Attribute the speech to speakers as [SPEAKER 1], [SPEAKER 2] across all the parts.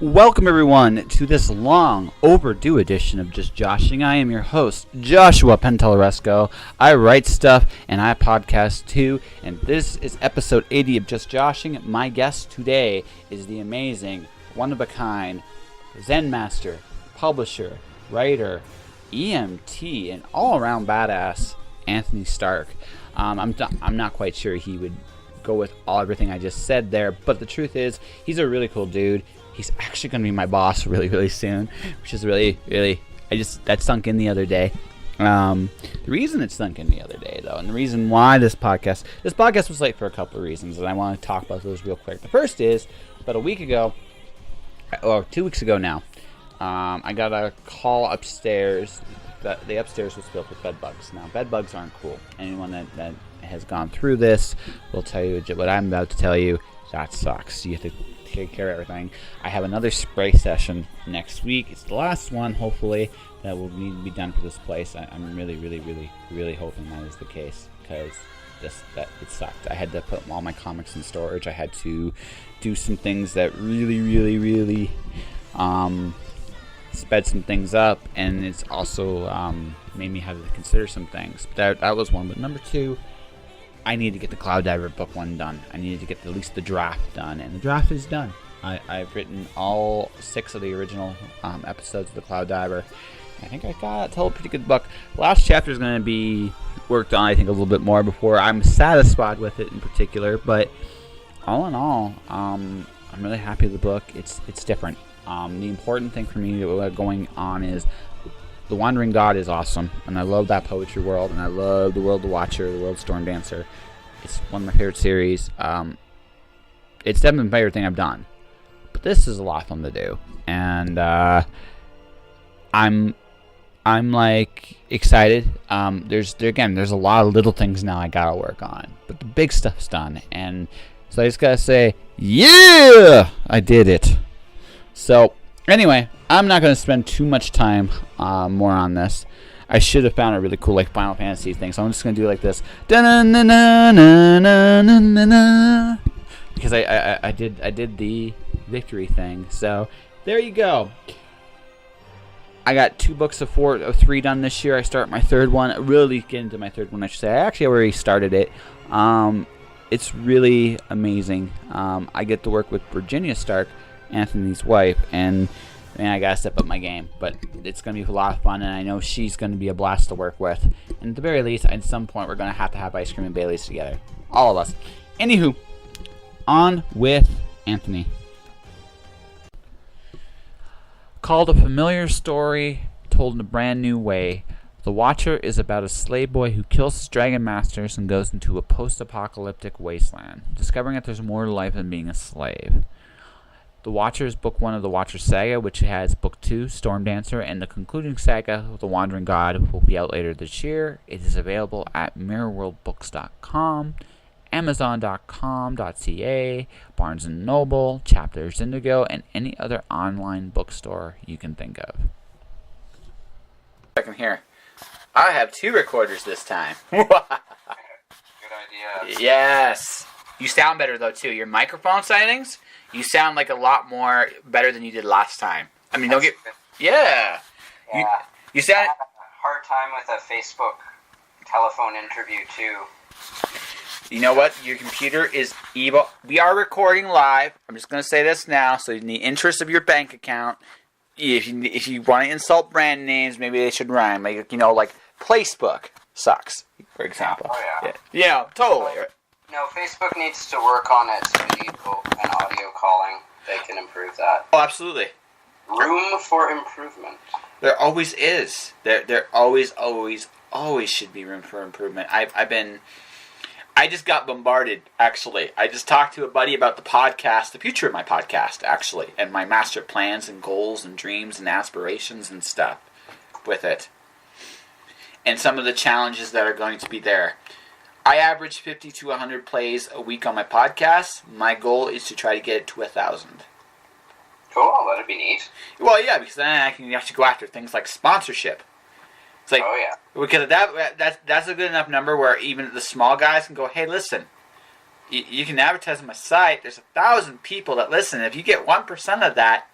[SPEAKER 1] Welcome everyone to this long overdue edition of Just Joshing. I am your host, Joshua Penteleresco. I write stuff and I podcast too, and this is episode 80 of Just Joshing. My guest today is the amazing, one-of-a-kind, Zen master, publisher, writer, EMT, and all-around badass, Anthony Stark. I'm not quite sure he would go with everything I just said there, but the truth is, he's a really cool dude. He's actually going to be my boss really soon, which is really, that sunk in the other day. The reason it sunk in the other day, though, and the reason why this podcast was late for a couple of reasons, and I want to talk about those real quick. The first is, about a week ago, or 2 weeks ago now, I got a call upstairs. The upstairs was filled with bed bugs. Now, bed bugs aren't cool. Anyone that has gone through this will tell you what I'm about to tell you. That sucks. You have to take care of everything. I have another spray session next week. It's the last one, hopefully, that will need to be done for this place. I'm really hoping that is the case, because it sucked. I had to put all my comics in storage. I had to do some things that really sped some things up, and it's also made me have to consider some things. That was one. But number two, I need to get the Cloud Diver book one done. I needed to get at least the draft done, and the draft is done. I've written all 6 of the original episodes of the Cloud Diver. I think I got a pretty good book. The last chapter is going to be worked on, I think, a little bit more before I'm satisfied with it in particular. But all in all, I'm really happy with the book. It's different. The important thing for me going on is The Wandering God is awesome, and I love that poetry world, and I love the World of the Watcher, the World of Storm Dancer. It's one of my favorite series. It's definitely my favorite thing I've done. But this is a lot of fun to do, and I'm like excited. There's a lot of little things now I gotta work on, but the big stuff's done, and so I just gotta say, yeah, I did it. So anyway, I'm not going to spend too much time more on this. I should have found a really cool Final Fantasy thing, so I'm just going to do it like this. Because I did the victory thing. So there you go. I got 2 books of 3 done this year. I start my 3rd one. Really get into my 3rd one, I should say. I actually already started it. It's really amazing. I get to work with Virginia Stark, Anthony's wife, and I gotta step up my game, but it's gonna be a lot of fun, and I know she's gonna be a blast to work with. And at the very least, at some point, we're gonna have ice cream and Baileys together, all of us. Anywho, on with Anthony. Called A Familiar Story Told in a Brand New Way, The Watcher is about a slave boy who kills his dragon masters and goes into a post-apocalyptic wasteland, discovering that there's more to life than being a slave. The Watcher is book 1 of the Watcher saga, which has book 2, Storm Dancer, and the concluding saga, The Wandering God, will be out later this year. It is available at mirrorworldbooks.com, amazon.com.ca, Barnes & Noble, Chapters Indigo, and any other online bookstore you can think of. Second here. I have 2 recorders this time.
[SPEAKER 2] Good idea.
[SPEAKER 1] Yes. You sound better, though, too. Your microphone settings, you sound like a lot more better than you did last time. I mean, don't get... Yeah. You sound...
[SPEAKER 2] I had a hard time with a Facebook telephone interview, too.
[SPEAKER 1] You know what? Your computer is evil. We are recording live. I'm just going to say this now, so in the interest of your bank account, if you want to insult brand names, maybe they should rhyme. Like Facebook sucks, for example.
[SPEAKER 2] Oh, yeah.
[SPEAKER 1] Yeah, totally.
[SPEAKER 2] No, Facebook needs to work on its video and audio calling. They can improve that.
[SPEAKER 1] Oh, absolutely.
[SPEAKER 2] Room for improvement.
[SPEAKER 1] There always is. There always should be room for improvement. I just got bombarded, actually. I just talked to a buddy about the podcast, the future of my podcast, actually, and my master plans and goals and dreams and aspirations and stuff with it. And some of the challenges that are going to be there. I average 50 to 100 plays a week on my podcast. My goal is to try to get it to 1,000.
[SPEAKER 2] Cool, that'd be neat.
[SPEAKER 1] Well, yeah, because then I can actually go after things like sponsorship. It's like,
[SPEAKER 2] oh, yeah.
[SPEAKER 1] Because that's a good enough number where even the small guys can go, hey, listen, you can advertise on my site. There's 1,000 people that listen. If you get 1% of that,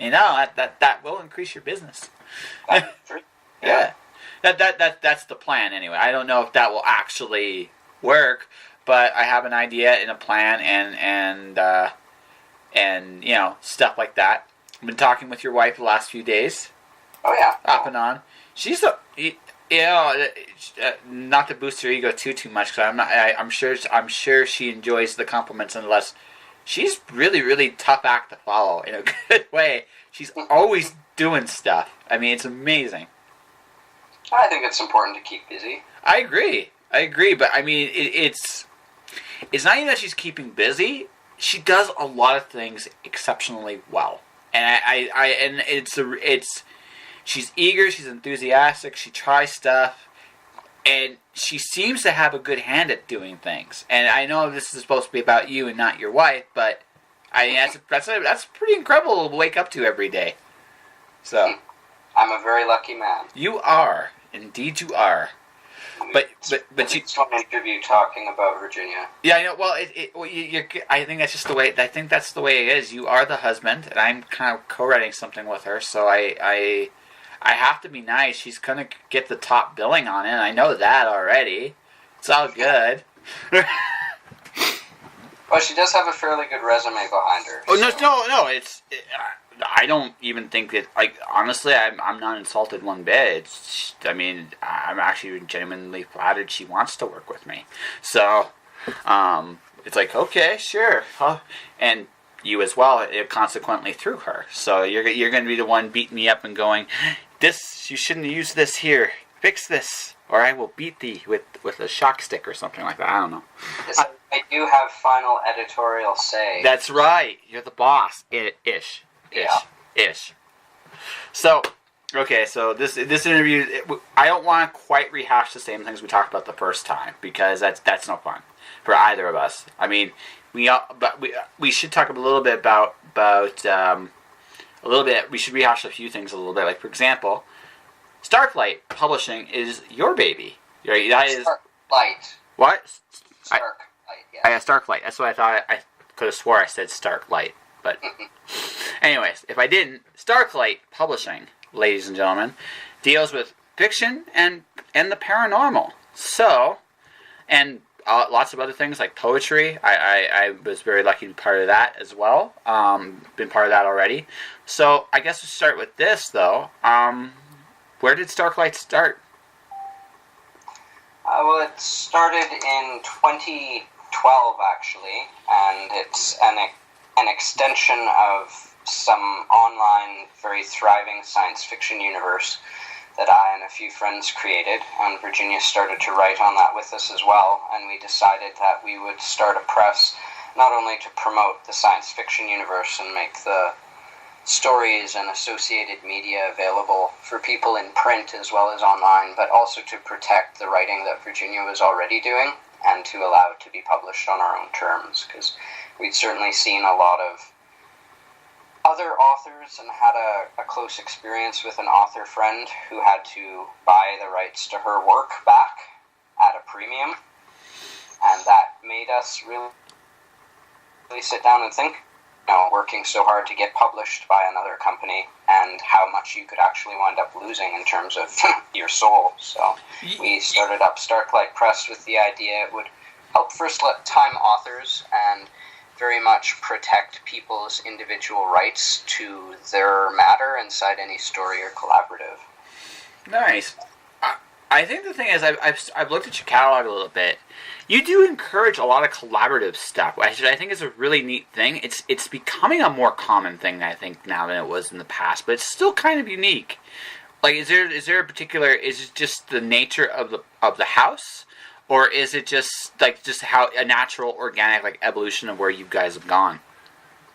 [SPEAKER 1] that will increase your business. Yeah. That's the plan anyway. I don't know if that will actually work, but I have an idea and a plan and stuff like that. I've been talking with your wife the last few days.
[SPEAKER 2] Oh yeah.
[SPEAKER 1] Off and on. She's not to boost her ego too much, because I'm sure she enjoys the compliments nonetheless. She's really, really tough act to follow in a good way. She's always doing stuff. I mean, it's amazing.
[SPEAKER 2] I think it's important to keep busy.
[SPEAKER 1] I agree, but I mean, it's not even that she's keeping busy. She does a lot of things exceptionally well, and she's eager, she's enthusiastic, she tries stuff, and she seems to have a good hand at doing things. And I know this is supposed to be about you and not your wife, but that's pretty incredible to wake up to every day. So,
[SPEAKER 2] I'm a very lucky man.
[SPEAKER 1] You are. Indeed you are. But you
[SPEAKER 2] one interview talking about Virginia.
[SPEAKER 1] Yeah, I know. Well, I think that's just the way. I think that's the way it is. You are the husband, and I'm kind of co-writing something with her, so I have to be nice. She's gonna get the top billing on it. I know that already. It's all good.
[SPEAKER 2] Well, she does have a fairly good resume behind her.
[SPEAKER 1] Oh no! I don't even think that. Like, honestly, I'm not insulted one bit. I'm actually genuinely flattered she wants to work with me. So, it's like, okay, sure, and you as well. Consequently, through her. So you're going to be the one beating me up and going, "This, you shouldn't use this here. Fix this, or I will beat thee with a shock stick or something like that." I don't know.
[SPEAKER 2] I do have final editorial say.
[SPEAKER 1] That's right. You're the boss. Ish. So, okay, so this interview, I don't want to quite rehash the same things we talked about the first time, because that's no fun for either of us. I mean, we should talk a little bit about a little bit. We should rehash a few things a little bit. Like, for example, Starklight Publishing is your baby. Right? That is
[SPEAKER 2] Starklight.
[SPEAKER 1] What?
[SPEAKER 2] Starklight. Yeah.
[SPEAKER 1] Starklight. That's what I thought. I could have swore I said Starklight. But anyways, if I didn't, Starklight Publishing, ladies and gentlemen, deals with fiction and the paranormal. So, and lots of other things like poetry. I was very lucky to be part of that as well. Been part of that already. So I guess we'll start with this though. Where did Starklight start?
[SPEAKER 2] Well, it started in 2012 actually, and it's an extension of some online, very thriving science fiction universe that I and a few friends created, and Virginia started to write on that with us as well, and we decided that we would start a press not only to promote the science fiction universe and make the stories and associated media available for people in print as well as online, but also to protect the writing that Virginia was already doing and to allow it to be published on our own terms, because we'd certainly seen a lot of other authors and had a close experience with an author friend who had to buy the rights to her work back at a premium, and that made us really sit down and think, working so hard to get published by another company and how much you could actually wind up losing in terms of your soul. So we started up Starklight Press with the idea it would help first-time authors and very much protect people's individual rights to their matter inside any story or collaborative.
[SPEAKER 1] Nice. I think the thing is, I've looked at your catalog a little bit. You do encourage a lot of collaborative stuff, which I think is a really neat thing. It's becoming a more common thing, I think, now than it was in the past, but it's still kind of unique. Like, is there a particular? Is it just the nature of the house, or is it just how a natural, organic evolution of where you guys have gone?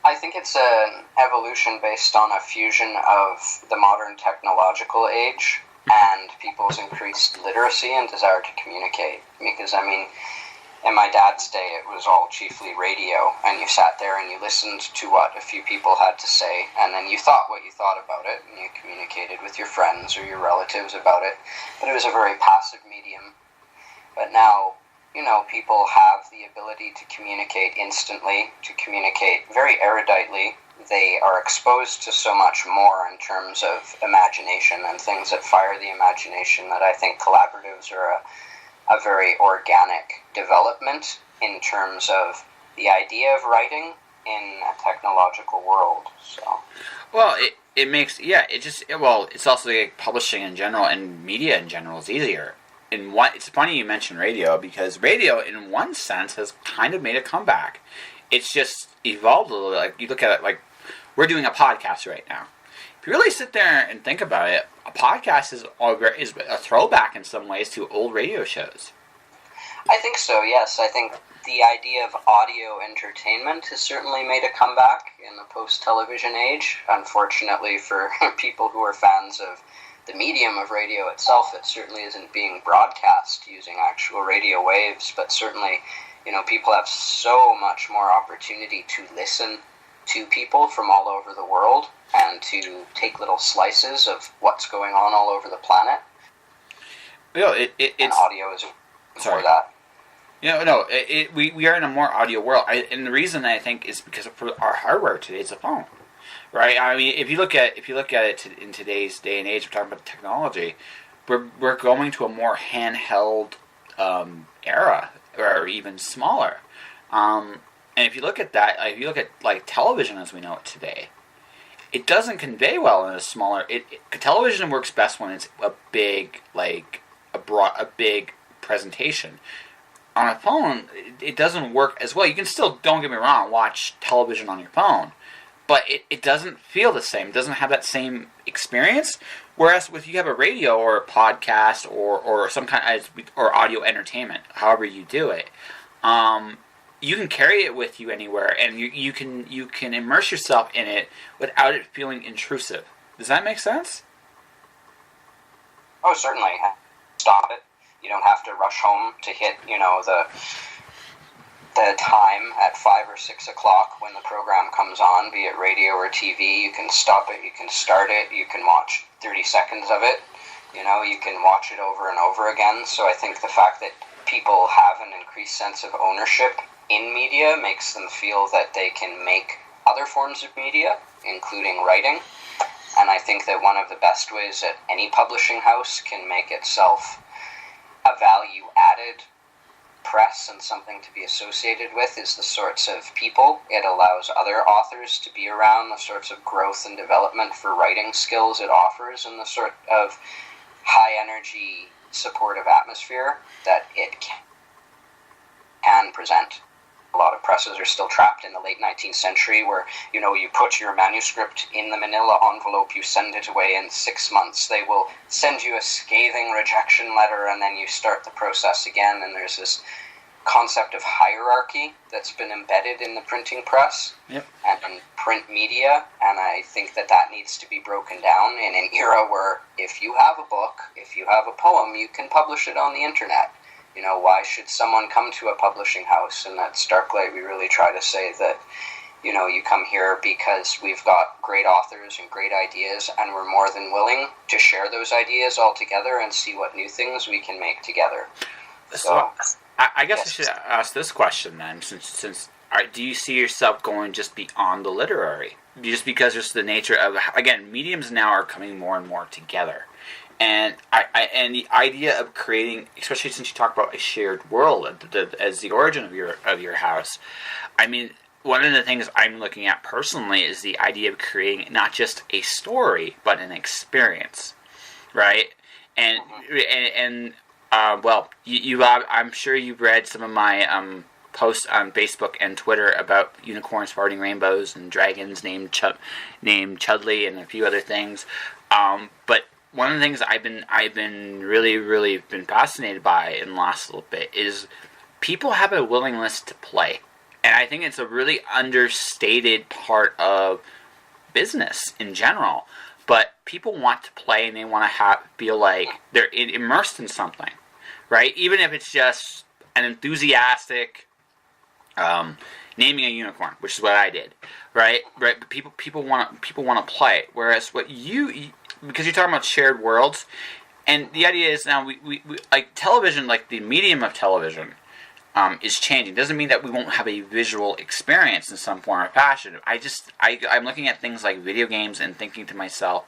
[SPEAKER 2] I think it's an evolution based on a fusion of the modern technological age and people's increased literacy and desire to communicate. Because, in my dad's day, it was all chiefly radio, and you sat there and you listened to what a few people had to say, and then you thought what you thought about it, and you communicated with your friends or your relatives about it. But it was a very passive medium. But now, people have the ability to communicate instantly, to communicate very eruditely, they are exposed to so much more in terms of imagination and things that fire the imagination, that I think collaboratives are a very organic development in terms of the idea of writing in a technological world. So,
[SPEAKER 1] well, it makes, it's also like publishing in general and media in general is easier. It's funny you mention radio, because radio in one sense has kind of made a comeback. It's just evolved a little bit. Like, you look at it, like, we're doing a podcast right now. If you really sit there and think about it, a podcast is a throwback in some ways to old radio shows.
[SPEAKER 2] I think so, yes. I think the idea of audio entertainment has certainly made a comeback in the post-television age. Unfortunately for people who are fans of the medium of radio itself, it certainly isn't being broadcast using actual radio waves, but certainly, people have so much more opportunity to listen to people from all over the world and to take little slices of what's going on all over the planet. And audio is for that.
[SPEAKER 1] We are in a more audio world, and the reason I think is because of our hardware today is a phone, right? I mean, if you look at it in today's day and age, we're talking about technology. We're going to a more handheld era, or even smaller. And if you look at that, if you look at like television as we know it today, it doesn't convey well in a smaller. Television works best when it's a big, like a big presentation. On a phone, it doesn't work as well. You can still, don't get me wrong, watch television on your phone, but it doesn't feel the same. It doesn't have that same experience. Whereas if you have a radio or a podcast or some kind of or audio entertainment, however you do it, you can carry it with you anywhere, and you can immerse yourself in it without it feeling intrusive. Does that make sense?
[SPEAKER 2] Oh, certainly. Stop it. You don't have to rush home to hit, the time at 5 or 6 o'clock when the program comes on, be it radio or TV. You can stop it, you can start it, you can watch 30 seconds of it, you can watch it over and over again. So I think the fact that people have an increased sense of ownership in media makes them feel that they can make other forms of media, including writing. And I think that one of the best ways that any publishing house can make itself a value-added press and something to be associated with is the sorts of people it allows other authors to be around, the sorts of growth and development for writing skills it offers, and the sort of high-energy, supportive atmosphere that it can present. A lot of presses are still trapped in the late 19th century where, you put your manuscript in the manila envelope, you send it away in 6 months. They will send you a scathing rejection letter, and then you start the process again. And there's this concept of hierarchy that's been embedded in the printing press and in print media. And I think that needs to be broken down in an era where if you have a book, if you have a poem, you can publish it on the internet. Why should someone come to a publishing house? And at Starklight, we really try to say that, you come here because we've got great authors and great ideas, and we're more than willing to share those ideas all together and see what new things we can make together.
[SPEAKER 1] So I guess I should ask this question then, since do you see yourself going just beyond the literary? Just because there's the nature of, again, mediums now are coming more and more together. And and the idea of creating, especially since you talk about a shared world as the origin of your house, I mean, one of the things I'm looking at personally is the idea of creating not just a story but an experience, right? And well, I'm sure you've read some of my posts on Facebook and Twitter about unicorns farting rainbows and dragons named Chudley and a few other things, but one of the things I've been really been fascinated by in the last little bit is people have a willingness to play, and I think it's a really understated part of business in general. But people want to play, and they want to feel like they're immersed in something, right? Even if it's just an enthusiastic naming a unicorn, which is what I did, right? Right. But people want to play, whereas what because you're talking about shared worlds, and the idea is now we like television, like the medium of television, is changing. Doesn't mean that we won't have a visual experience in some form or fashion. I'm looking at things like video games and thinking to myself,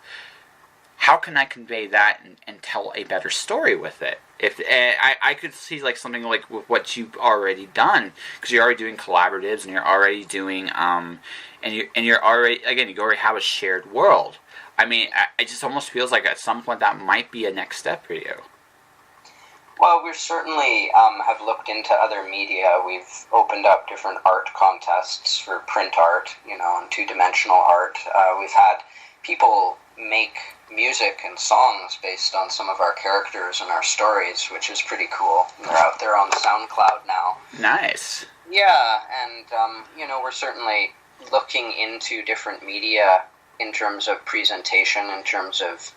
[SPEAKER 1] how can I convey that and tell a better story with it? If I could see like something like with what you've already done, because you're already doing collaboratives and you're already doing and you're already, again, you already have a shared world. I mean, it just almost feels like at some point that might be a next step for you.
[SPEAKER 2] Well, we certainly have looked into other media. We've opened up different art contests for print art, and two-dimensional art. We've had people make music and songs based on some of our characters and our stories, which is pretty cool. They're out there on SoundCloud now.
[SPEAKER 1] Nice.
[SPEAKER 2] Yeah, and, we're certainly looking into different media in terms of presentation, in terms of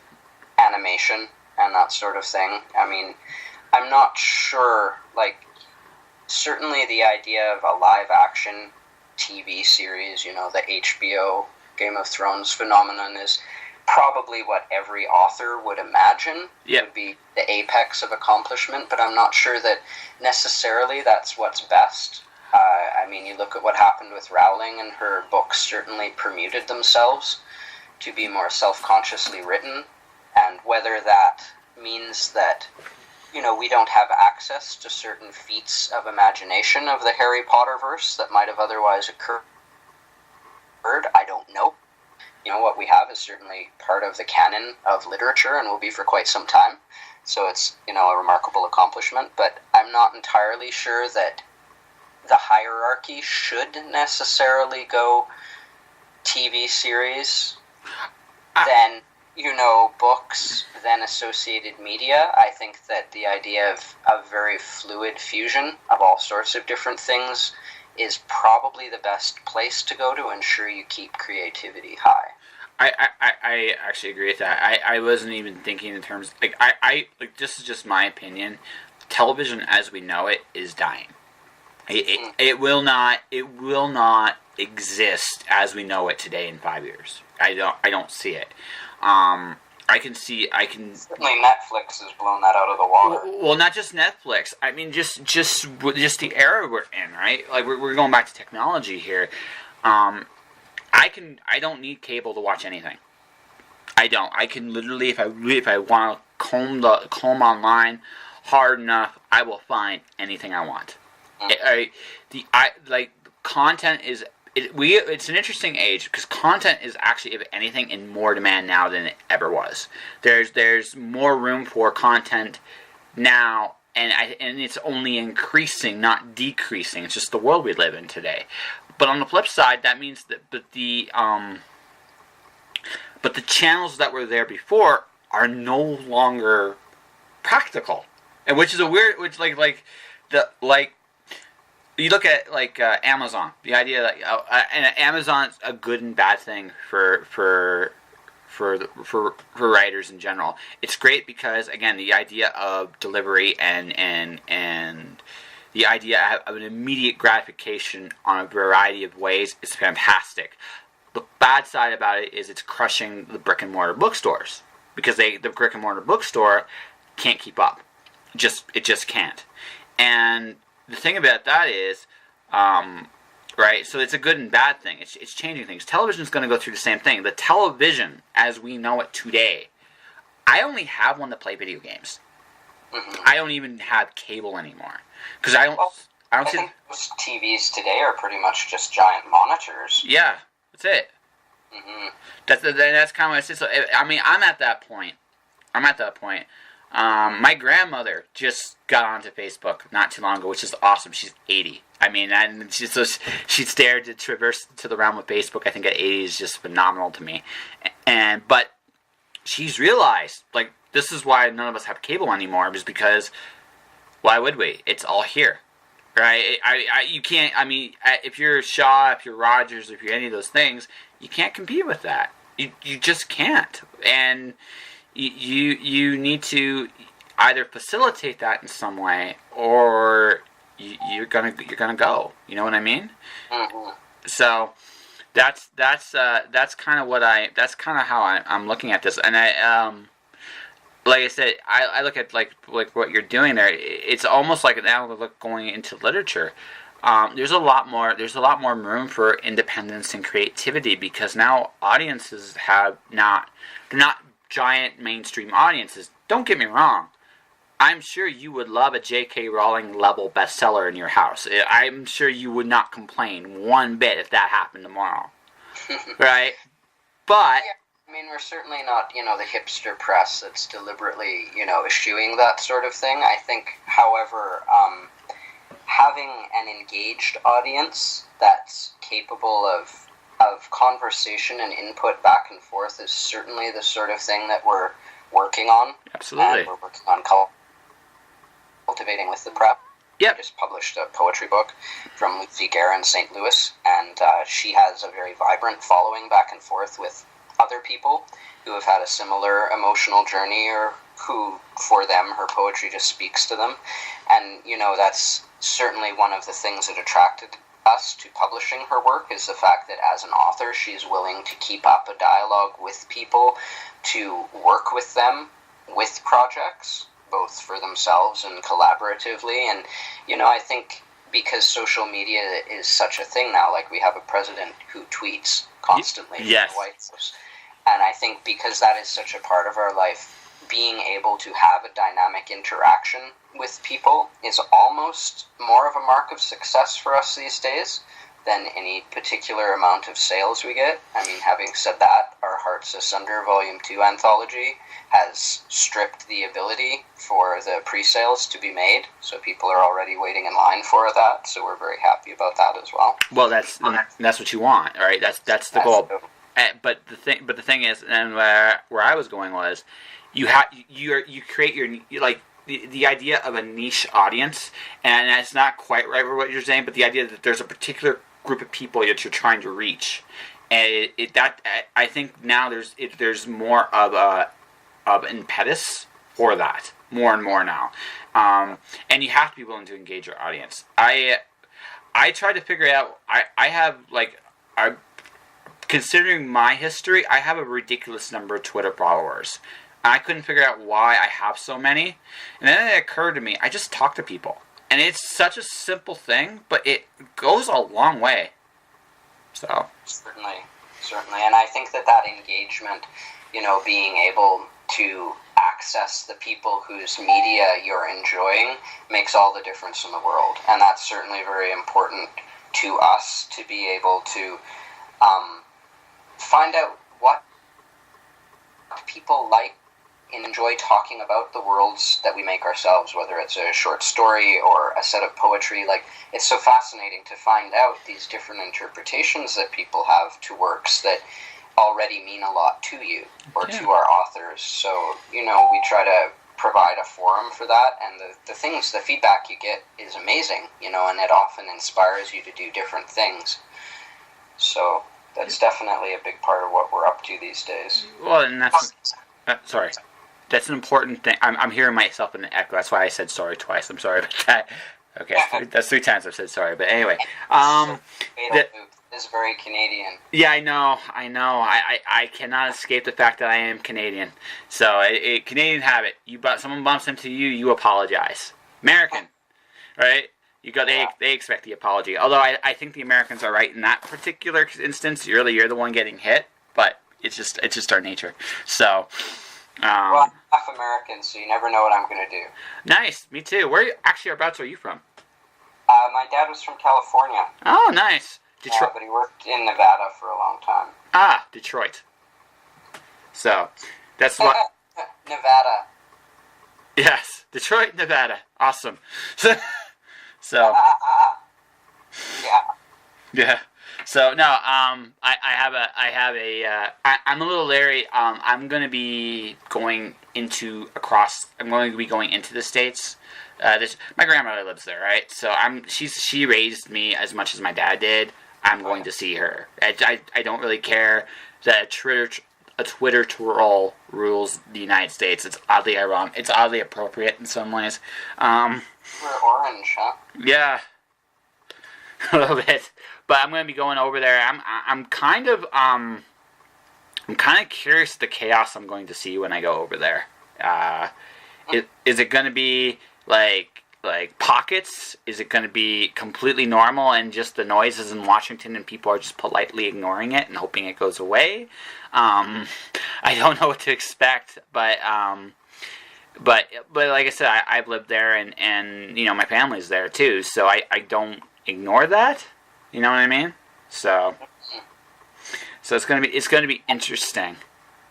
[SPEAKER 2] animation, and that sort of thing. I mean, I'm not sure, certainly the idea of a live-action TV series, the HBO Game of Thrones phenomenon is probably what every author would imagine would be the apex of accomplishment, but I'm not sure that necessarily that's what's best. I mean, you look at what happened with Rowling, and her books certainly permuted themselves to be more self-consciously written, and whether that means that we don't have access to certain feats of imagination of the Harry Potterverse that might have otherwise occurred, I don't know. What we have is certainly part of the canon of literature and will be for quite some time. So it's, a remarkable accomplishment, but I'm not entirely sure that the hierarchy should necessarily go TV series, then books, then associated media. I think that the idea of a very fluid fusion of all sorts of different things is probably the best place to go to ensure you keep creativity high.
[SPEAKER 1] I actually agree with that. I wasn't even thinking in terms this is just my opinion. Television as we know it is dying. It will not exist as we know it today in 5 years. I don't see it. Certainly
[SPEAKER 2] Netflix has blown that out of the water.
[SPEAKER 1] Well, not just Netflix. I mean, just the era we're in, right? Like we're going back to technology here. I don't need cable to watch anything. I don't. I can literally, if I want to comb online hard enough, I will find anything I want. Content is. It's an interesting age because content is actually, if anything, in more demand now than it ever was. There's more room for content now, and it's only increasing, not decreasing. It's just the world we live in today. But on the flip side, that means that the channels that were there before are no longer practical, and which is a weird, you look at Amazon. The idea that and Amazon's a good and bad thing for writers in general. It's great because, again, the idea of delivery and the idea of an immediate gratification on a variety of ways is fantastic. The bad side about it is it's crushing the brick and mortar bookstores because the brick and mortar bookstore can't keep up. It just can't. And the thing about that is, right, so it's a good and bad thing. It's changing things. Television's going to go through the same thing. The television, as we know it today, I only have one to play video games. Mm-hmm. I don't even have cable anymore. Because I think
[SPEAKER 2] most TVs today are pretty much just giant monitors.
[SPEAKER 1] Yeah, that's it. Mm-hmm. That's kind of what I said. So, I mean, I'm at that point. My grandmother just got onto Facebook not too long ago, which is awesome. She's 80. I mean, and she's dared to traverse to the realm of Facebook. I think at 80 is just phenomenal to me. But she's realized, this is why none of us have cable anymore, is because why would we? It's all here, right? You can't. I mean, if you're Shaw, if you're Rogers, if you're any of those things, you can't compete with that. You just can't, and you need to either facilitate that in some way, or you're gonna go. You know what I mean? Mm-hmm. So that's kind of how I'm looking at this, and like I said, I look at like what you're doing there. It's almost like now look going into literature. There's a lot more. There's a lot more room for independence and creativity because now audiences have not. They're not giant mainstream audiences. Don't get me wrong. I'm sure you would love a J.K. Rowling level bestseller in your house. I'm sure you would not complain one bit if that happened tomorrow, right? But
[SPEAKER 2] I mean, we're certainly not, the hipster press that's deliberately, eschewing that sort of thing. I think, however, having an engaged audience that's capable of conversation and input back and forth is certainly the sort of thing that we're working on.
[SPEAKER 1] Absolutely.
[SPEAKER 2] And we're working on cultivating with the prep.
[SPEAKER 1] Yep.
[SPEAKER 2] Just published a poetry book from Lucy Guerra in St. Louis, and she has a very vibrant following back and forth with other people who have had a similar emotional journey or who, for them, her poetry just speaks to them. And, that's certainly one of the things that attracted us to publishing her work is the fact that as an author, she's willing to keep up a dialogue with people, to work with them with projects, both for themselves and collaboratively. And, I think because social media is such a thing now, like we have a president who tweets constantly from the White House. And I think because that is such a part of our life, being able to have a dynamic interaction with people is almost more of a mark of success for us these days than any particular amount of sales we get. I mean, having said that, Our Hearts Asunder Volume 2 anthology has stripped the ability for the pre-sales to be made, so people are already waiting in line for that, so we're very happy about that as well.
[SPEAKER 1] Well, that's what you want, right? That's the goal. But the thing is, and where I was going was, you create your the idea of a niche audience, and it's not quite right for what you're saying, but the idea that there's a particular group of people that you're trying to reach, and I think now there's more of impetus for that, more and more now, and you have to be willing to engage your audience. I try to figure out. Considering my history, I have a ridiculous number of Twitter followers. I couldn't figure out why I have so many. And then it occurred to me, I just talk to people. And it's such a simple thing, but it goes a long way. So.
[SPEAKER 2] Certainly. And I think that engagement, being able to access the people whose media you're enjoying makes all the difference in the world. And that's certainly very important to us to be able to find out what people like and enjoy talking about the worlds that we make ourselves, whether it's a short story or a set of poetry. Like, it's so fascinating to find out these different interpretations that people have to works that already mean a lot to you or to our authors. So, we try to provide a forum for that, and the feedback you get is amazing, and it often inspires you to do different things. So that's definitely a big part of what we're up to these days.
[SPEAKER 1] Well, and that's sorry. That's an important thing. I'm hearing myself in an echo. That's why I said sorry twice. I'm sorry about that. Okay, that's 3 times I've said sorry. But anyway,
[SPEAKER 2] is very Canadian.
[SPEAKER 1] Yeah, I know. I cannot escape the fact that I am Canadian. So Canadian habit. Someone bumps into you, you apologize. American, right? They expect the apology. Although I think the Americans are right in that particular instance. You're the one getting hit, but it's just our nature. So.
[SPEAKER 2] Well, I'm half American, so you never know what I'm going to do.
[SPEAKER 1] Nice, me too. Whereabouts are you from?
[SPEAKER 2] My dad was from California.
[SPEAKER 1] Oh, nice. Detroit.
[SPEAKER 2] But he worked in Nevada for a long time.
[SPEAKER 1] Ah, Detroit. So, that's what...
[SPEAKER 2] Nevada.
[SPEAKER 1] Yes, Detroit, Nevada. Awesome. So... Yeah. So no, I'm a little leery. I'm going to be going into the States. My grandmother lives there, right? So she raised me as much as my dad did. I'm going to see her. I don't really care that a Twitter troll rules the United States. It's oddly ironic. It's oddly appropriate in some ways.
[SPEAKER 2] We're orange, huh?
[SPEAKER 1] Yeah. A little bit. But I'm going to be going over there. I'm kind of curious the chaos I'm going to see when I go over there. Is it going to be like pockets? Is it going to be completely normal and just the noises in Washington and people are just politely ignoring it and hoping it goes away? I don't know what to expect, but like I said, I've lived there and my family's there too, so I don't ignore that. You know what I mean? So it's gonna be interesting.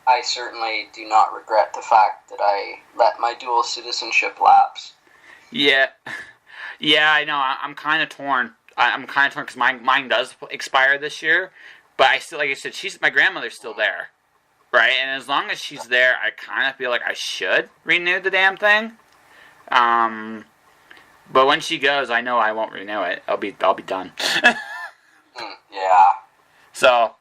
[SPEAKER 2] I certainly do not regret the fact that I let my dual citizenship lapse.
[SPEAKER 1] Yeah, I know. I'm kind of torn. I'm kind of torn because mine does expire this year, but I still, like I said, my grandmother's still there, right? And as long as she's there, I kind of feel like I should renew the damn thing. But when she goes, I know I won't renew it. I'll be done.
[SPEAKER 2] Yeah.
[SPEAKER 1] So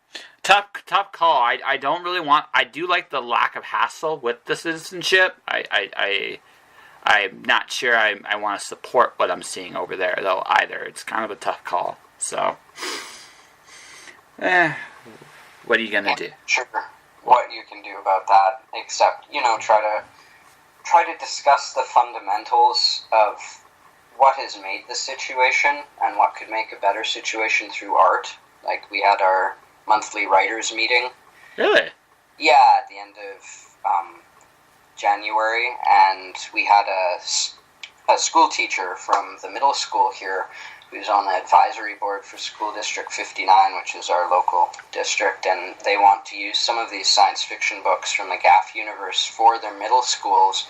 [SPEAKER 1] tough call. I don't really want. I do like the lack of hassle with the citizenship. I'm not sure I want to support what I'm seeing over there, though, either. It's kind of a tough call. So, what are you going to do?
[SPEAKER 2] Sure. What you can do about that, except, try to discuss the fundamentals of what has made the situation and what could make a better situation through art. Like, we had our monthly writers meeting.
[SPEAKER 1] Really?
[SPEAKER 2] Yeah, at the end of January, and we had a school teacher from the middle school here who's on the advisory board for School District 59, which is our local district, and they want to use some of these science fiction books from the GAF universe for their middle schools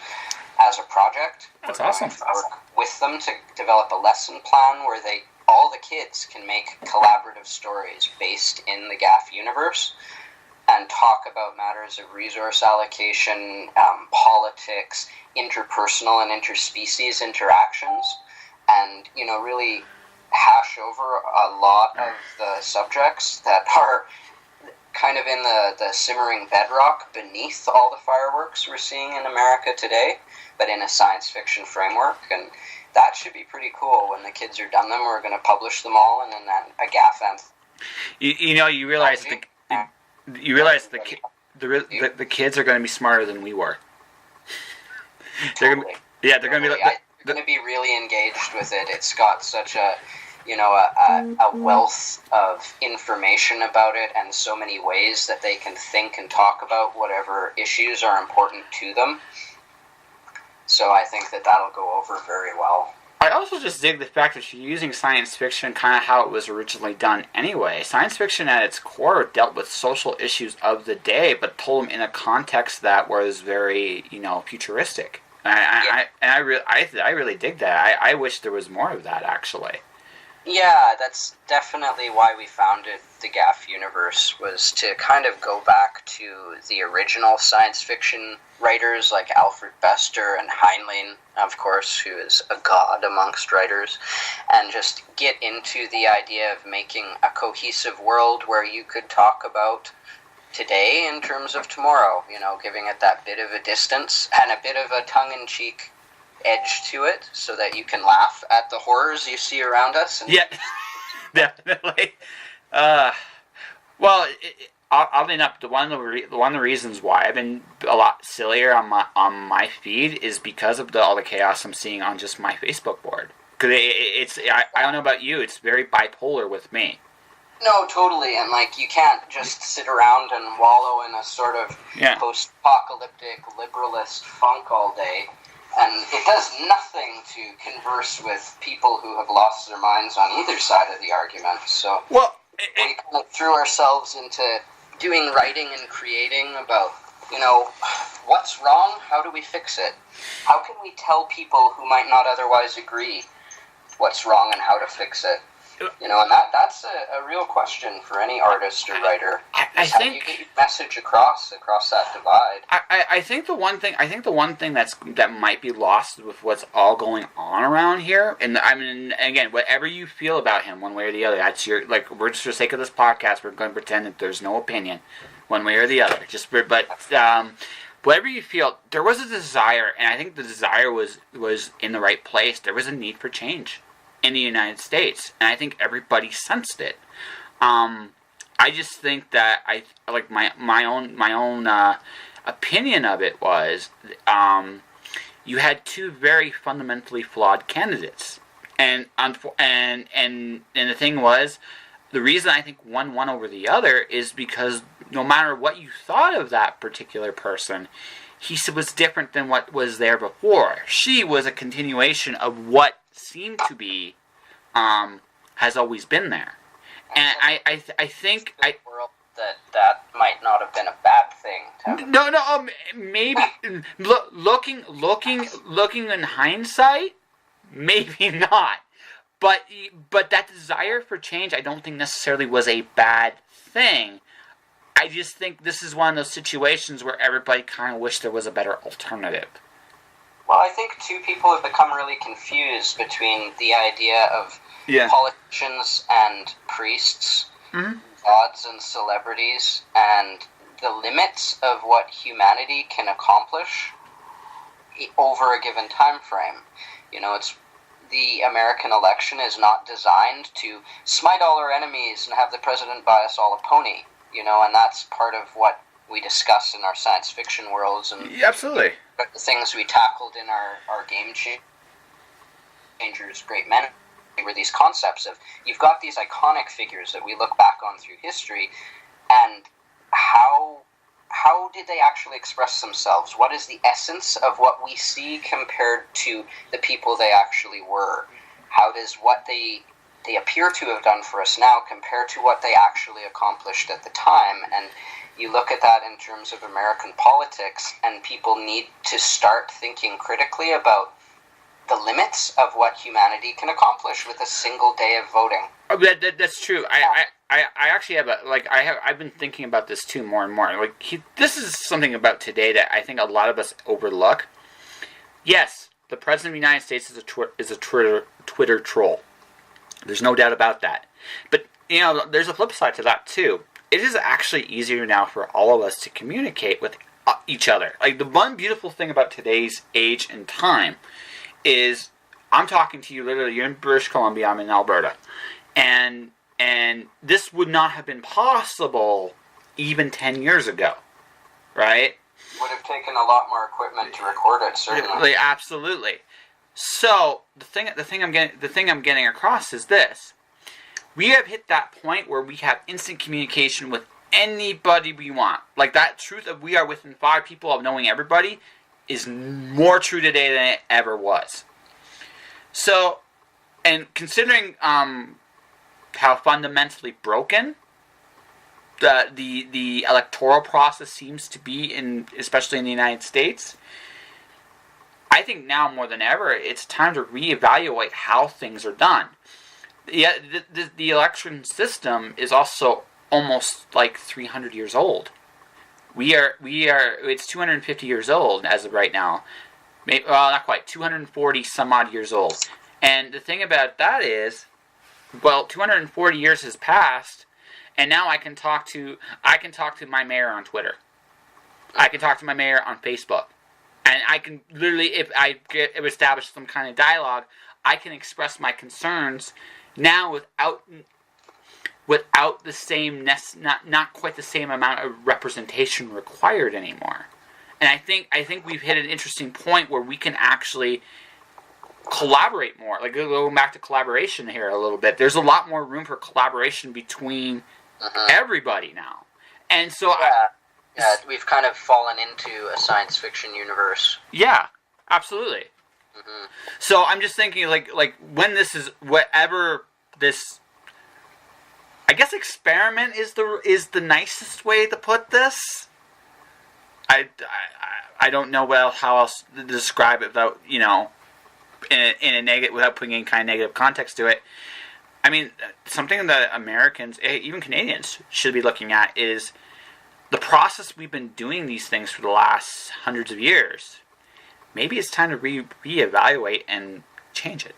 [SPEAKER 2] as a project.
[SPEAKER 1] That's awesome.
[SPEAKER 2] Work with them to develop a lesson plan where all the kids can make collaborative stories based in the GAF universe and talk about matters of resource allocation, politics, interpersonal and interspecies interactions, and, really hash over a lot of the subjects that are kind of in the simmering bedrock beneath all the fireworks we're seeing in America today, but in a science fiction framework. And that should be pretty cool. When the kids are done them, we're going to publish them all and then a GAF anthem.
[SPEAKER 1] You realize the kids are going to be smarter than we were.
[SPEAKER 2] Totally.
[SPEAKER 1] They're going to be like,
[SPEAKER 2] they're going to be really engaged with it. It's got such a wealth of information about it and so many ways that they can think and talk about whatever issues are important to them. So I think that'll go over very well.
[SPEAKER 1] I also just dig the fact that you're using science fiction kind of how it was originally done anyway. Science fiction at its core dealt with social issues of the day, but told them in a context that was very, futuristic. I really dig that. I wish there was more of that, actually.
[SPEAKER 2] Yeah, that's definitely why we founded the GAF universe, was to kind of go back to the original science fiction writers like Alfred Bester and Heinlein, of course, who is a god amongst writers, and just get into the idea of making a cohesive world where you could talk about today in terms of tomorrow, giving it that bit of a distance and a bit of a tongue-in-cheek edge to it so that you can laugh at the horrors you see around us.
[SPEAKER 1] Yeah, definitely. Oddly enough, one of the reasons why I've been a lot sillier on my feed is because of all the chaos I'm seeing on just my Facebook board. Because I don't know about you, it's very bipolar with me.
[SPEAKER 2] No, totally, and you can't just sit around and wallow in a sort of post-apocalyptic liberalist funk all day. And it does nothing to converse with people who have lost their minds on either side of the argument. So we kind of threw ourselves into doing writing and creating about, what's wrong? How do we fix it? How can we tell people who might not otherwise agree what's wrong and how to fix it? And that's a real question for any artist or writer.
[SPEAKER 1] I
[SPEAKER 2] how
[SPEAKER 1] think
[SPEAKER 2] do you get your message across that divide?
[SPEAKER 1] I think the one thing that might be lost with what's all going on around here, and I mean, again, whatever you feel about him, one way or the other, that's your, we're just for the sake of this podcast, we're going to pretend that there's no opinion, one way or the other. Whatever you feel, there was a desire, and I think the desire was in the right place. There was a need for change in the United States, and I think everybody sensed it. I just think that my own opinion of it was, you had two very fundamentally flawed candidates, and the thing was, the reason I think one won over the other is because no matter what you thought of that particular person, he was different than what was there before. She was a continuation of what seemed to be, has always been there. And I think
[SPEAKER 2] that might not have been a bad thing.
[SPEAKER 1] No, maybe looking in hindsight, maybe not. But that desire for change, I don't think necessarily was a bad thing. I just think this is one of those situations where everybody kind of wished there was a better alternative.
[SPEAKER 2] Well, I think two people have become really confused between the idea of politicians and priests, gods and celebrities, and the limits of what humanity can accomplish over a given time frame. It's the American election is not designed to smite all our enemies and have the president buy us all a pony, and that's part of what we discuss in our science fiction worlds and
[SPEAKER 1] absolutely
[SPEAKER 2] the things we tackled in our Game Changers, Great Men, were these concepts of, you've got these iconic figures that we look back on through history, and how did they actually express themselves? What is the essence of what we see compared to the people they actually were? How does what they appear to have done for us now compare to what they actually accomplished at the time? And you look at that in terms of American politics, and people need to start thinking critically about the limits of what humanity can accomplish with a single day of voting.
[SPEAKER 1] Oh, that's true. I actually have I've been thinking about this too more and more. This is something about today that I think a lot of us overlook. Yes, the president of the United States is a Twitter troll. There's no doubt about that. But there's a flip side to that too. It is actually easier now for all of us to communicate with each other. The one beautiful thing about today's age and time is I'm talking to you literally. You're in British Columbia. I'm in Alberta, and this would not have been possible even 10 years ago, right?
[SPEAKER 2] Would have taken a lot more equipment to record it, certainly.
[SPEAKER 1] Absolutely. So the thing I'm getting across is this: we have hit that point where we have instant communication with anybody we want. That truth of we are within 5 people of knowing everybody is more true today than it ever was. So, and considering how fundamentally broken the electoral process seems to be, especially in the United States, I think now more than ever it's time to reevaluate how things are done. The election system is also almost 300 years old. It's 250 years old as of right now. Maybe, well, not quite, 240 some odd years old. And the thing about that is, 240 years has passed, and now I can talk to my mayor on Twitter. I can talk to my mayor on Facebook. And I can literally, if I establish some kind of dialogue, I can express my concerns now without the same, not quite the same amount of representation required anymore. And I think we've hit an interesting point where we can actually collaborate more. Going back to collaboration here a little bit, there's a lot more room for collaboration between everybody now. And so
[SPEAKER 2] we've kind of fallen into a science fiction universe.
[SPEAKER 1] Yeah, absolutely. So I'm just thinking, when this is whatever this, I guess experiment is the nicest way to put this. I don't know how else to describe it without in a negative, without putting any kind of negative context to it. I mean, something that Americans, even Canadians, should be looking at is the process we've been doing these things for the last hundreds of years. Maybe it's time to reevaluate and change it.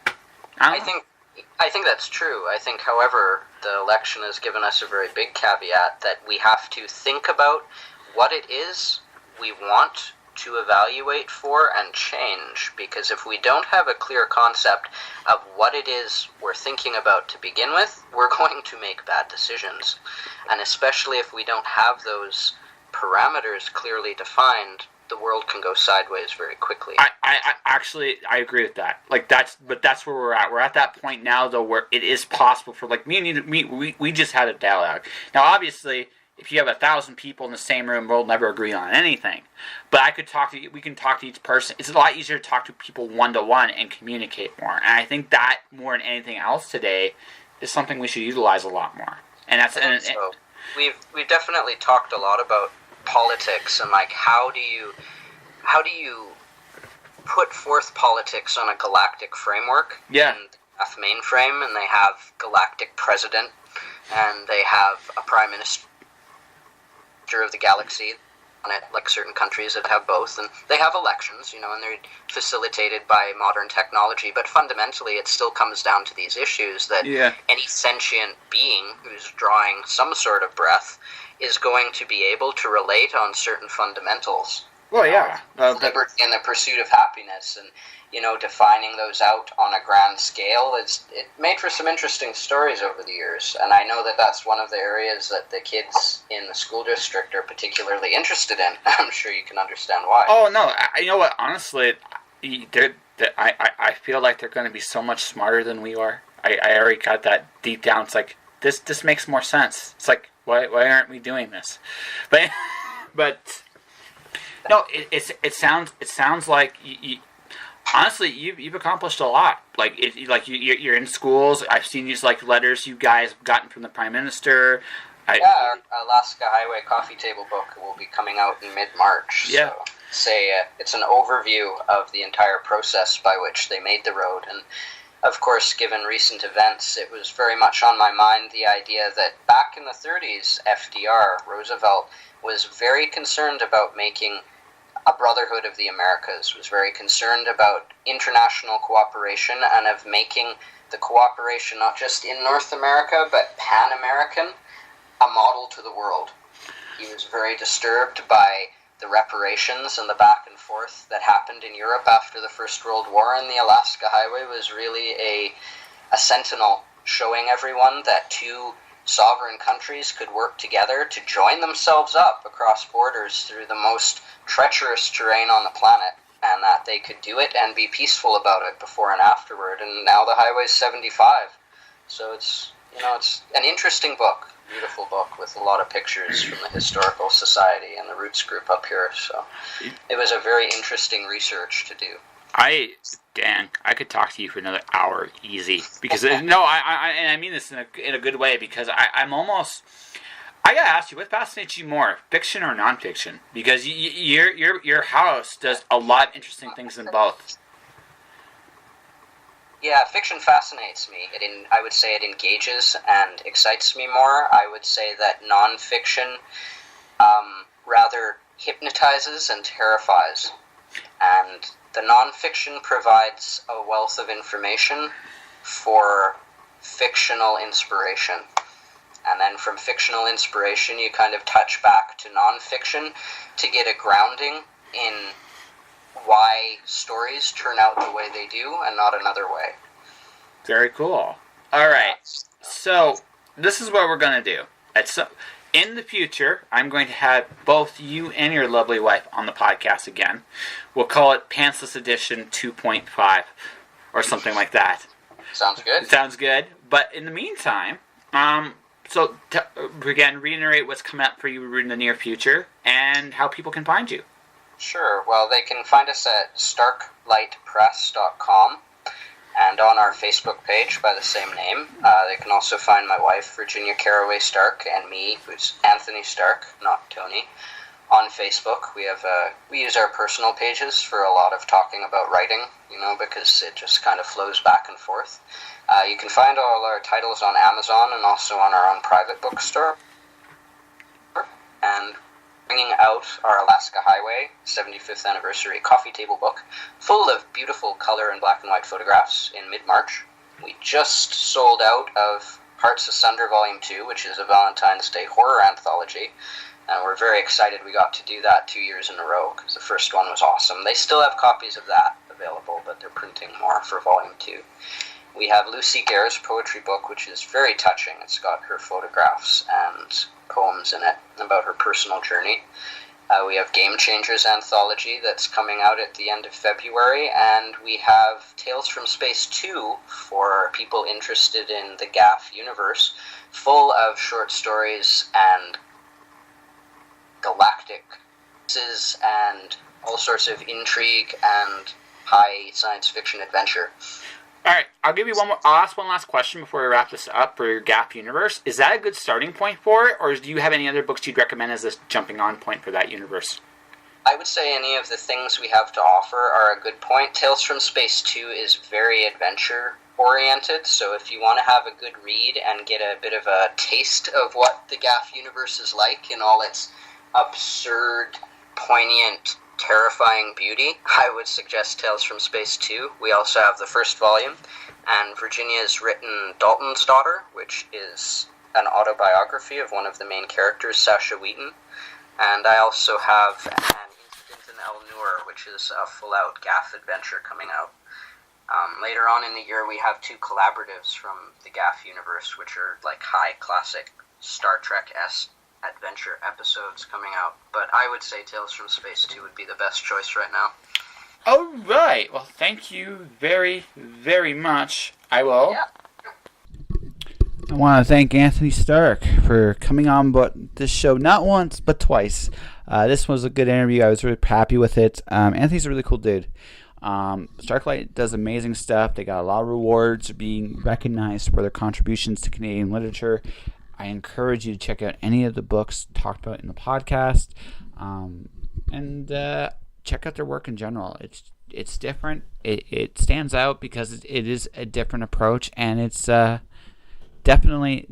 [SPEAKER 1] I
[SPEAKER 2] think that's true. I think, however, the election has given us a very big caveat that we have to think about what it is we want to evaluate for and change, because if we don't have a clear concept of what it is we're thinking about to begin with, we're going to make bad decisions. And especially if we don't have those parameters clearly defined, the world can go sideways very quickly.
[SPEAKER 1] I actually agree with that. Like that's where we're at. We're at that point now though where it is possible for like me and you, we just had a dialogue. Now obviously if you have 1,000 people in the same room, we'll never agree on anything. But we can talk to each person. It's a lot easier to talk to people one-to-one and communicate more. And I think that more than anything else today is something we should utilize a lot more. And that's
[SPEAKER 2] so we've definitely talked a lot about politics and like how do you put forth politics on a galactic framework?
[SPEAKER 1] Yeah.
[SPEAKER 2] And a mainframe, and they have galactic president, and they have a prime minister of the galaxy on it, like certain countries that have both, and they have elections, and they're facilitated by modern technology, but fundamentally it still comes down to these issues that any sentient being who's drawing some sort of breath is going to be able to relate on certain fundamentals.
[SPEAKER 1] Well,
[SPEAKER 2] liberty and the pursuit of happiness, and defining those out on a grand scale. It made for some interesting stories over the years, and I know that that's one of the areas that the kids in the school district are particularly interested in. I'm sure you can understand why.
[SPEAKER 1] Oh no, you know what? Honestly, I feel like they're going to be so much smarter than we are. I already got that deep down. It's like this makes more sense. It's like why aren't we doing this? But no, it sounds like honestly, you've accomplished a lot. Like you're in schools. I've seen these like letters you guys gotten from the Prime Minister.
[SPEAKER 2] Our Alaska Highway coffee table book will be coming out in mid-March.
[SPEAKER 1] Yeah.
[SPEAKER 2] So it's an overview of the entire process by which they made the road, and of course, given recent events, it was very much on my mind the idea that back in the 30s, Roosevelt, was very concerned about making a brotherhood of the Americas, was very concerned about international cooperation and of making the cooperation not just in North America, but Pan-American, a model to the world. He was very disturbed by the reparations and the back and forth that happened in Europe after the First World War, and the Alaska Highway was really a sentinel showing everyone that two sovereign countries could work together to join themselves up across borders through the most treacherous terrain on the planet, and that they could do it and be peaceful about it before and afterward. And now the highway's 75. So it's an interesting book, beautiful book with a lot of pictures from the Historical Society and the Roots group up here. So it was a very interesting research to do.
[SPEAKER 1] Dan, I could talk to you for another hour easy because I mean this in a good way, because I'm almost, I gotta ask you, what fascinates you more, fiction or nonfiction? Because your house does a lot of interesting things in both.
[SPEAKER 2] Yeah, fiction fascinates me. I would say it engages and excites me more. I would say that nonfiction rather hypnotizes and terrifies. And the nonfiction provides a wealth of information for fictional inspiration. And then from fictional inspiration, you kind of touch back to nonfiction to get a grounding in why stories turn out the way they do and not another way.
[SPEAKER 1] Very cool. All right. So this is what we're going to do. In the future, I'm going to have both you and your lovely wife on the podcast again. We'll call it Pantsless Edition 2.5 or something like that.
[SPEAKER 2] Sounds good.
[SPEAKER 1] Sounds good. But in the meantime, again, reiterate what's coming up for you in the near future and how people can find you.
[SPEAKER 2] Sure. Well, they can find us at starklightpress.com and on our Facebook page by the same name. They can also find my wife, Virginia Caraway Stark, and me, who's Anthony Stark, not Tony, on Facebook. We use our personal pages for a lot of talking about writing, because it just kind of flows back and forth. You can find all our titles on Amazon and also on our own private bookstore. And bringing out our Alaska Highway 75th anniversary coffee table book, full of beautiful color and black and white photographs in mid-March. We just sold out of Hearts Asunder Volume 2, which is a Valentine's Day horror anthology, and we're very excited we got to do that 2 years in a row, because the first one was awesome. They still have copies of that available, but they're printing more for Volume 2. We have Lucy Gare's poetry book, which is very touching. It's got her photographs and poems in it about her personal journey. We have Game Changers anthology that's coming out at the end of February, and we have Tales from Space 2 for people interested in the GAF universe, full of short stories and galactic and all sorts of intrigue and high science fiction adventure.
[SPEAKER 3] All right, I'll give you one more. I'll ask one last question before we wrap this up for your GAP universe. Is that a good starting point for it, or do you have any other books you'd recommend as a jumping-on point for that universe?
[SPEAKER 2] I would say any of the things we have to offer are a good point. Tales from Space 2 is very adventure-oriented, so if you want to have a good read and get a bit of a taste of what the GAF universe is like in all its absurd, poignant, terrifying beauty, I would suggest Tales from Space 2. We also have the first volume, and Virginia's written Dalton's Daughter, which is an autobiography of one of the main characters, Sasha Wheaton. And I also have An Incident in El Nur, which is a full-out GAF adventure coming out. Later on in the year, we have 2 collaboratives from the GAF universe, which are like high classic Star Trek-esque adventure episodes coming out, but I would say Tales from Space 2 would be the best choice right now.
[SPEAKER 3] All right. Well, thank you very, very much. I will.
[SPEAKER 2] Yeah.
[SPEAKER 1] I want to thank Anthony Stark for coming on this show not once, but twice. This was a good interview. I was really happy with it. Anthony's a really cool dude. Starklight does amazing stuff. They got a lot of rewards being recognized for their contributions to Canadian literature. I encourage you to check out any of the books talked about in the podcast, and check out their work in general. It's different. It stands out because it is a different approach, and it's definitely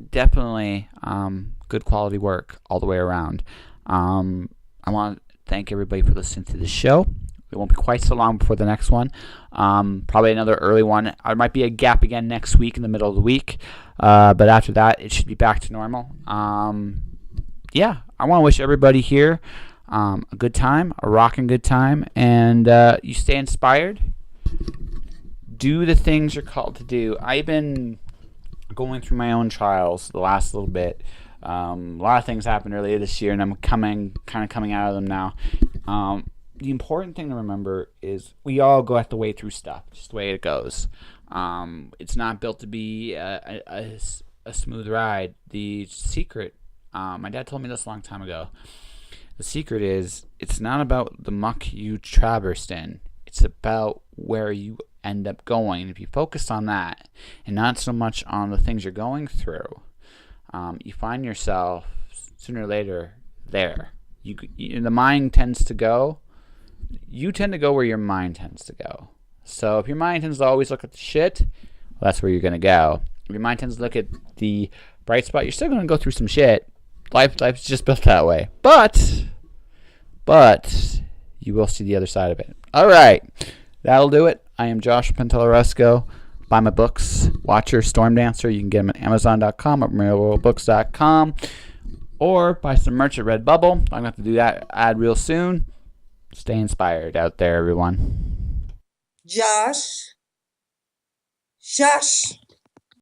[SPEAKER 1] good quality work all the way around. I want to thank everybody for listening to the show. It won't be quite so long before the next one. Probably another early one. There might be a gap again next week in the middle of the week. But after that, it should be back to normal. Yeah, I want to wish everybody here a good time, a rocking good time. And you stay inspired. Do the things you're called to do. I've been going through my own trials the last little bit. A lot of things happened earlier this year, and I'm coming out of them now. The important thing to remember is we all have to wade through stuff, just the way it goes. It's not built to be a smooth ride. The secret, my dad told me this a long time ago, the secret is it's not about the muck you traversed in. It's about where you end up going. If you focus on that and not so much on the things you're going through, you find yourself sooner or later there. The mind tends to go. You tend to go where your mind tends to go. So if your mind tends to always look at the shit, well, that's where you're going to go. If your mind tends to look at the bright spot, you're still going to go through some shit. Life's just built that way. But you will see the other side of it. All right. That'll do it. I am Josh Pentellaresco. Buy my books, Watcher, Storm Dancer. You can get them at Amazon.com, at MarielBooks.com, or buy some merch at Redbubble. I'm going to have to do that ad real soon. Stay inspired out there, everyone.
[SPEAKER 4] Josh.